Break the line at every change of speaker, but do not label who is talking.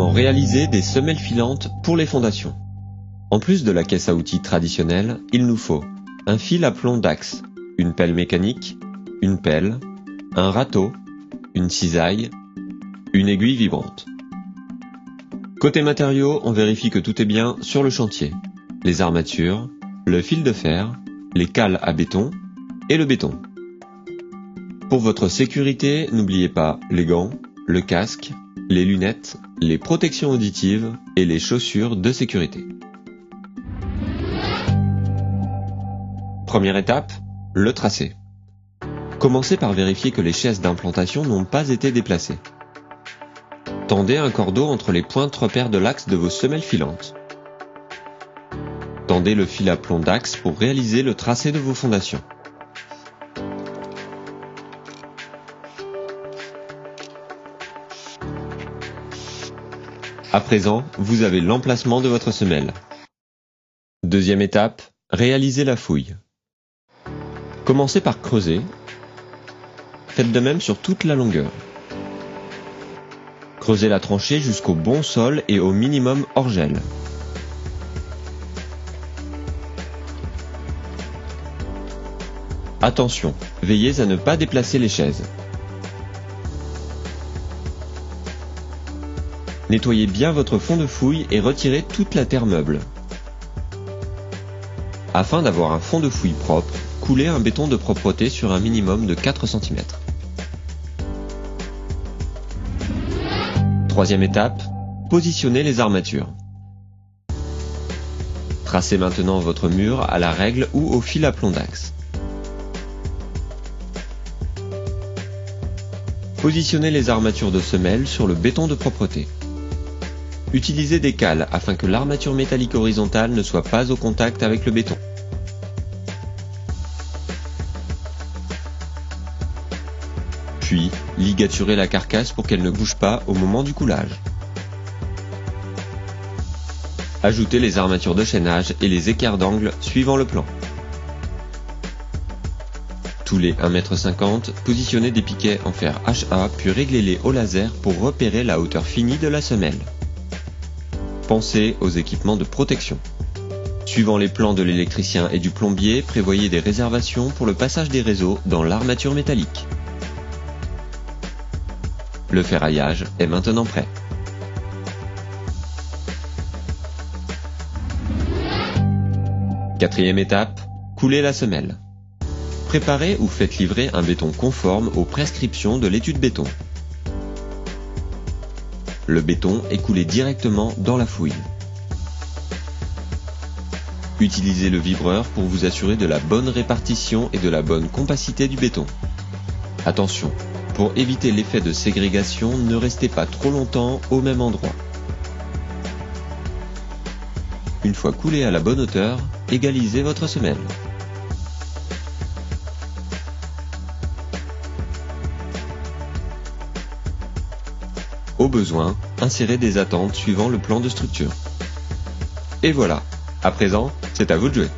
Comment réaliser des semelles filantes pour les fondations? En plus de la caisse à outils traditionnelle, il nous faut un fil à plomb d'axe, une pelle mécanique, une pelle, un râteau, une cisaille, une aiguille vibrante. Côté matériaux, on vérifie que tout est bien sur le chantier. Les armatures, le fil de fer, les cales à béton et le béton. Pour votre sécurité, n'oubliez pas les gants, le casque, les lunettes, les protections auditives et les chaussures de sécurité. Première étape, le tracé. Commencez par vérifier que les chaises d'implantation n'ont pas été déplacées. Tendez un cordeau entre les pointes repères de l'axe de vos semelles filantes. Tendez le fil à plomb d'axe pour réaliser le tracé de vos fondations. À présent, vous avez l'emplacement de votre semelle. Deuxième étape, réalisez la fouille. Commencez par creuser. Faites de même sur toute la longueur. Creusez la tranchée jusqu'au bon sol et au minimum hors gel. Attention, veillez à ne pas déplacer les chaises. Nettoyez bien votre fond de fouille et retirez toute la terre meuble. Afin d'avoir un fond de fouille propre, coulez un béton de propreté sur un minimum de 4 cm. Troisième étape, positionnez les armatures. Tracez maintenant votre mur à la règle ou au fil à plomb d'axe. Positionnez les armatures de semelle sur le béton de propreté. Utilisez des cales afin que l'armature métallique horizontale ne soit pas au contact avec le béton. Puis, ligaturez la carcasse pour qu'elle ne bouge pas au moment du coulage. Ajoutez les armatures de chaînage et les écarts d'angle suivant le plan. Tous les 1,50 m, positionnez des piquets en fer HA puis réglez-les au laser pour repérer la hauteur finie de la semelle. Pensez aux équipements de protection. Suivant les plans de l'électricien et du plombier, prévoyez des réservations pour le passage des réseaux dans l'armature métallique. Le ferraillage est maintenant prêt. Quatrième étape, coulez la semelle. Préparez ou faites livrer un béton conforme aux prescriptions de l'étude béton. Le béton est coulé directement dans la fouille. Utilisez le vibreur pour vous assurer de la bonne répartition et de la bonne compacité du béton. Attention, pour éviter l'effet de ségrégation, ne restez pas trop longtemps au même endroit. Une fois coulé à la bonne hauteur, égalisez votre semelle. Au besoin, insérez des attentes suivant le plan de structure. Et voilà, à présent, c'est à vous de jouer.